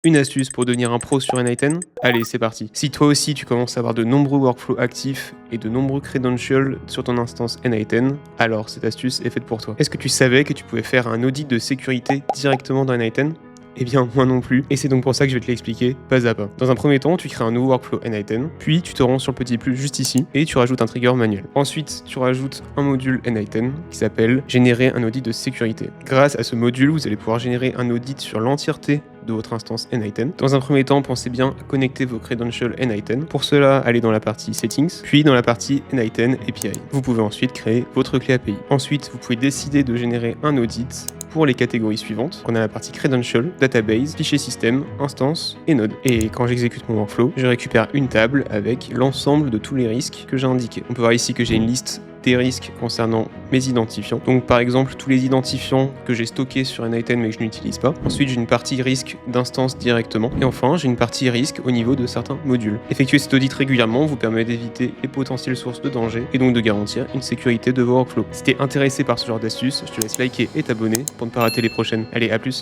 Une astuce pour devenir un pro sur n8n? Allez, c'est parti. Si toi aussi tu commences à avoir de nombreux workflows actifs et de nombreux credentials sur ton instance n8n, alors cette astuce est faite pour toi. Est-ce que tu savais que tu pouvais faire un audit de sécurité directement dans n8n? Eh bien, moi non plus, et c'est donc pour ça que je vais te l'expliquer pas à pas. Dans un premier temps, tu crées un nouveau workflow n8n, puis tu te rends sur le petit plus juste ici, et tu rajoutes un trigger manuel. Ensuite, tu rajoutes un module n8n qui s'appelle générer un audit de sécurité. Grâce à ce module, vous allez pouvoir générer un audit sur l'entièreté de votre instance n8n. Dans un premier temps, pensez bien à connecter vos credentials n8n. Pour cela, allez dans la partie Settings, puis dans la partie n8n API. Vous pouvez ensuite créer votre clé API. Ensuite, vous pouvez décider de générer un audit pour les catégories suivantes. On a la partie Credential, Database, Fichier Système, Instance et Node. Et quand j'exécute mon workflow, je récupère une table avec l'ensemble de tous les risques que j'ai indiqués. On peut voir ici que j'ai une liste des risques concernant mes identifiants. Donc par exemple tous les identifiants que j'ai stockés sur n8n mais que je n'utilise pas. Ensuite j'ai une partie risque d'instance directement. Et enfin j'ai une partie risque au niveau de certains modules. Effectuer cet audit régulièrement vous permet d'éviter les potentielles sources de danger et donc de garantir une sécurité de vos workflows. Si t'es intéressé par ce genre d'astuces, je te laisse liker et t'abonner pour ne pas rater les prochaines. Allez, à plus!